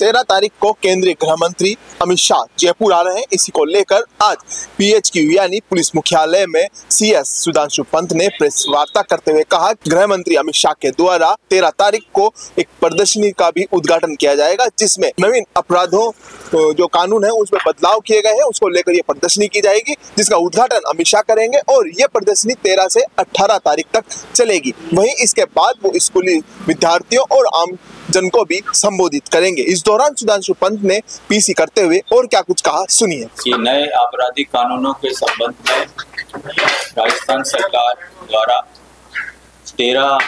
13 तारीख को केंद्रीय गृह मंत्री अमित शाह जयपुर आ रहे हैं। इसी को लेकर आज PHQ यानी पुलिस मुख्यालय में CS सुधांशु पंत ने प्रेस वार्ता करते हुए कहा, गृह मंत्री अमित शाह के द्वारा 13 तारीख को एक प्रदर्शनी का भी उद्घाटन किया जाएगा, जिसमें नवीन अपराधों जो कानून है उसमें बदलाव किए गए हैं, उसको लेकर ये प्रदर्शनी की जाएगी, जिसका उद्घाटन अमित शाह करेंगे और ये प्रदर्शनी 13 से 18 तारीख तक चलेगी। वहीं इसके बाद वो स्कूली विद्यार्थियों और आम जन को भी संबोधित करेंगे। इस दौरान सुधांशु पंत ने PC करते हुए और क्या कुछ कहा, सुनिए। कि नए आपराधिक कानूनों के संबंध में राजस्थान सरकार द्वारा 13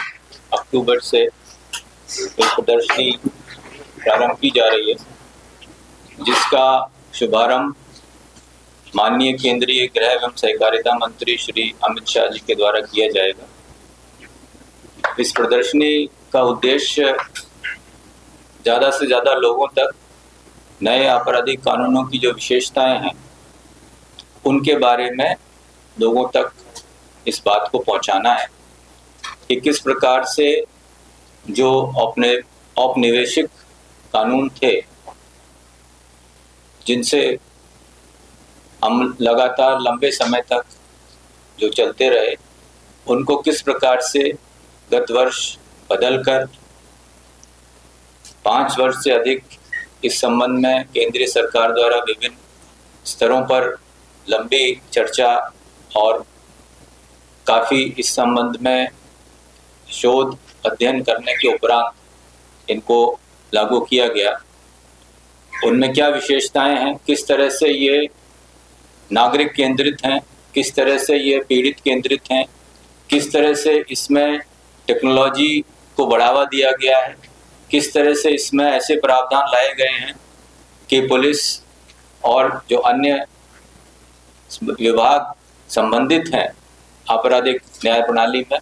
अक्टूबर से एक प्रदर्शनी प्रारंभ की जा रही है, जिसका शुभारंभ माननीय केंद्रीय गृह एवं सहकारिता मंत्री श्री अमित शाह जी के द्वारा किया जाएगा। इस प्रदर्शनी का उद्देश्य ज़्यादा से ज़्यादा लोगों तक नए आपराधिक कानूनों की जो विशेषताएं हैं उनके बारे में लोगों तक इस बात को पहुंचाना है कि किस प्रकार से जो औपनिवेशिक कानून थे, जिनसे हम लगातार लंबे समय तक जो चलते रहे, उनको किस प्रकार से गत वर्ष बदलकर 5 वर्ष से अधिक इस संबंध में केंद्रीय सरकार द्वारा विभिन्न स्तरों पर लंबी चर्चा और काफ़ी इस संबंध में शोध अध्ययन करने के उपरांत इनको लागू किया गया। उनमें क्या विशेषताएं हैं, किस तरह से ये नागरिक केंद्रित हैं, किस तरह से ये पीड़ित केंद्रित हैं, किस तरह से इसमें टेक्नोलॉजी को बढ़ावा दिया गया है, किस तरह से इसमें ऐसे प्रावधान लाए गए हैं कि पुलिस और जो अन्य विभाग संबंधित हैं आपराधिक न्याय प्रणाली में,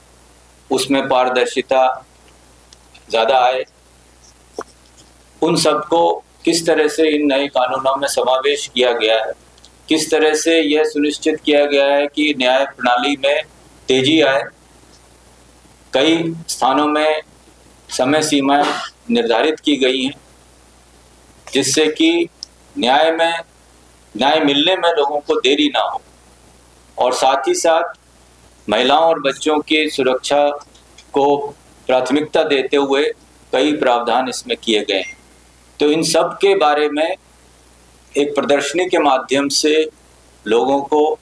उसमें पारदर्शिता ज़्यादा आए। उन सबको किस तरह से इन नए कानूनों में समावेश किया गया है, किस तरह से यह सुनिश्चित किया गया है कि न्याय प्रणाली में तेजी आए। कई स्थानों में समय सीमाएं निर्धारित की गई हैं, जिससे कि न्याय मिलने में लोगों को देरी ना हो, और साथ ही साथ महिलाओं और बच्चों की सुरक्षा को प्राथमिकता देते हुए कई प्रावधान इसमें किए गए हैं। तो इन सब के बारे में एक प्रदर्शनी के माध्यम से लोगों को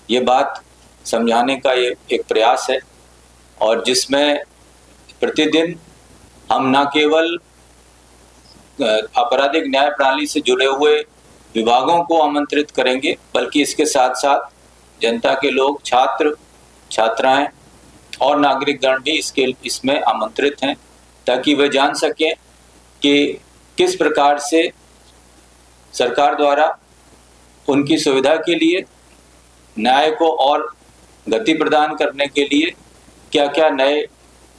ये बात समझाने का ये एक प्रयास है, और जिसमें प्रतिदिन हम न केवल आपराधिक न्याय प्रणाली से जुड़े हुए विभागों को आमंत्रित करेंगे, बल्कि इसके साथ साथ जनता के लोग, छात्र छात्राएं और नागरिकगण भी इसमें आमंत्रित हैं, ताकि वे जान सकें कि किस प्रकार से सरकार द्वारा उनकी सुविधा के लिए, न्याय को और गति प्रदान करने के लिए क्या क्या नए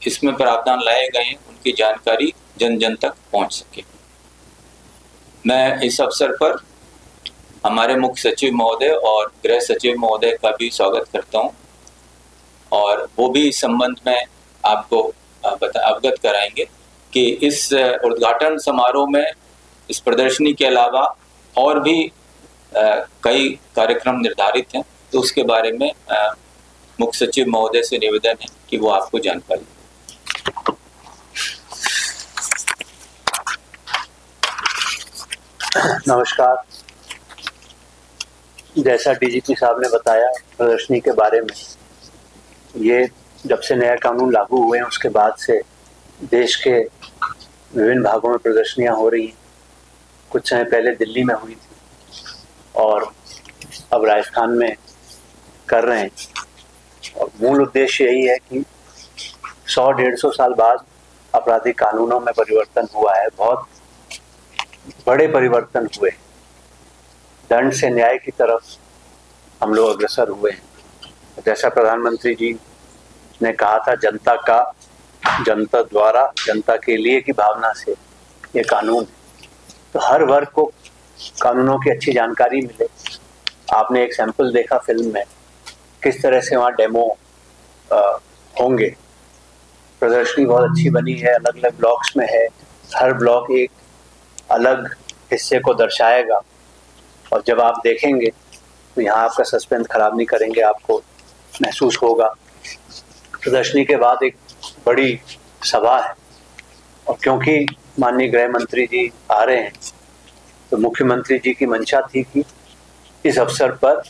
इसमें प्रावधान लाए गए हैं, उनकी जानकारी जन जन तक पहुंच सके। मैं इस अवसर पर हमारे मुख्य सचिव महोदय और गृह सचिव महोदय का भी स्वागत करता हूं, और वो भी इस संबंध में आपको अवगत कराएंगे कि इस उद्घाटन समारोह में इस प्रदर्शनी के अलावा और भी कई कार्यक्रम निर्धारित हैं, तो उसके बारे में मुख्य सचिव महोदय से निवेदन है कि वो आपको जानकारी दें। नमस्कार। जैसा DGP साहब ने बताया प्रदर्शनी के बारे में, ये जब से नया कानून लागू हुए हैं उसके बाद से देश के विभिन्न भागों में प्रदर्शनियां हो रही हैं। कुछ समय पहले दिल्ली में हुई थी और अब राजस्थान में कर रहे हैं, और मूल उद्देश्य यही है कि 100-150 साल बाद आपराधिक कानूनों में परिवर्तन हुआ है, बहुत बड़े परिवर्तन हुए, दंड से न्याय की तरफ हम लोग अग्रसर हुए हैं। जैसा प्रधानमंत्री जी ने कहा था, जनता द्वारा जनता के लिए की भावना से ये कानून है, तो हर वर्ग को कानूनों की अच्छी जानकारी मिले। आपने एक सैंपल देखा फिल्म में, किस तरह से वहाँ डेमो होंगे। प्रदर्शनी बहुत अच्छी बनी है, अलग अलग ब्लॉक्स में है, हर ब्लॉक एक अलग हिस्से को दर्शाएगा। और जब आप देखेंगे तो यहाँ आपका सस्पेंस खराब नहीं करेंगे, आपको महसूस होगा। प्रदर्शनी के बाद एक बड़ी सभा है, और क्योंकि माननीय गृह मंत्री जी आ रहे हैं तो मुख्यमंत्री जी की मंशा थी कि इस अवसर पर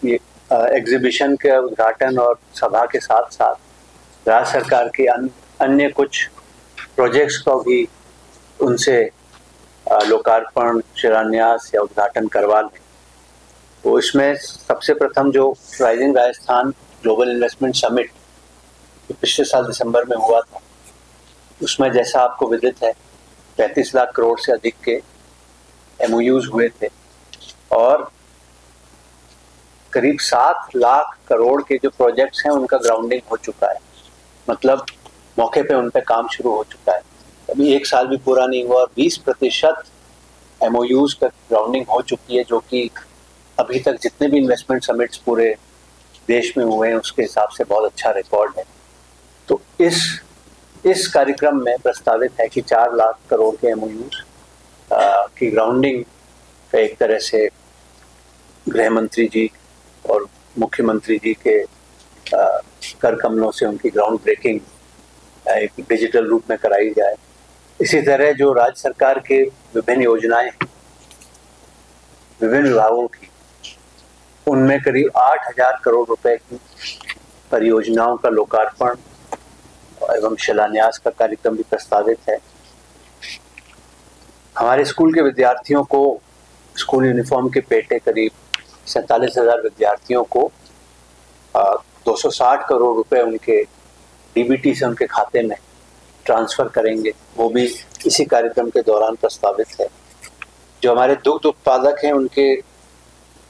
ये एग्जीबिशन के उद्घाटन और सभा के साथ साथ राज्य सरकार के अन्य कुछ प्रोजेक्ट्स का भी उनसे लोकार्पण, शिलान्यास या उद्घाटन करवा लें। तो इसमें सबसे प्रथम जो rising Rajasthan global investment summit जो पिछले साल दिसंबर में हुआ था, उसमें जैसा आपको विदित है 35 लाख करोड़ से अधिक के MOUs हुए थे और करीब 7 लाख करोड़ के जो प्रोजेक्ट्स हैं उनका ग्राउंडिंग हो चुका है, मतलब मौके पे उन पे काम शुरू हो चुका है। अभी 1 साल भी पूरा नहीं हुआ और 20% MOUs का ग्राउंडिंग हो चुकी है, जो कि अभी तक जितने भी इन्वेस्टमेंट समिट्स पूरे देश में हुए हैं उसके हिसाब से बहुत अच्छा रिकॉर्ड है। तो इस कार्यक्रम में प्रस्तावित है कि 4 लाख करोड़ के MOUs की ग्राउंडिंग का एक तरह से गृह मंत्री जी और मुख्यमंत्री जी के कर कमलों से उनकी ग्राउंड ब्रेकिंग एक डिजिटल रूप में कराई जाए। इसी तरह जो राज्य सरकार के विभिन्न योजनाएं हैं विभिन्न विभागों की, उनमें करीब 8,000 करोड़ रुपए की परियोजनाओं का लोकार्पण एवं शिलान्यास का कार्यक्रम भी प्रस्तावित है। हमारे स्कूल के विद्यार्थियों को स्कूल यूनिफॉर्म के पेटे करीब 47,000 विद्यार्थियों को 260 करोड़ रुपए उनके DBT से उनके खाते में ट्रांसफ़र करेंगे, वो भी इसी कार्यक्रम के दौरान प्रस्तावित है। जो हमारे दुग्ध उत्पादक हैं उनके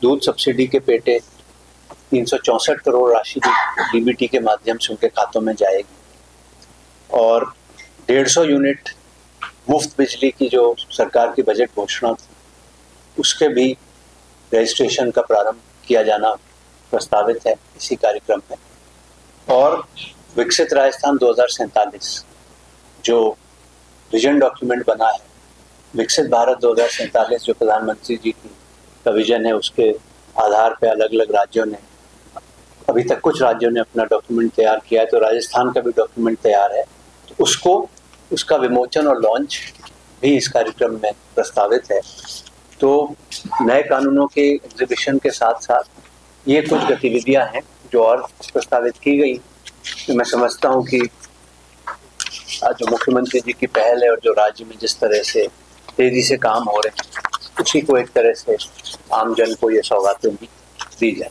दूध सब्सिडी के पेटे 364 करोड़ राशि DBT के माध्यम से उनके खातों में जाएगी और 150 यूनिट मुफ्त बिजली की जो सरकार की बजट घोषणा थी उसके भी रजिस्ट्रेशन का प्रारंभ किया जाना प्रस्तावित है इसी कार्यक्रम में। और विकसित राजस्थान 2047 जो विजन डॉक्यूमेंट बना है, विकसित भारत 2047 जो प्रधानमंत्री जी की का विजन है, उसके आधार पर अलग अलग राज्यों ने, अभी तक कुछ राज्यों ने अपना डॉक्यूमेंट तैयार किया है, तो राजस्थान का भी डॉक्यूमेंट तैयार है। तो उसका विमोचन और लॉन्च भी इस कार्यक्रम में प्रस्तावित है। तो नए कानूनों के एग्जीबिशन के साथ साथ ये कुछ गतिविधियां हैं जो और प्रस्तावित की गई। तो मैं समझता हूँ कि जो मुख्यमंत्री जी की पहल है और जो राज्य में जिस तरह से तेजी से काम हो रहे हैं, उसी को एक तरह से आम जन को ये सौगातें भी दी जाए।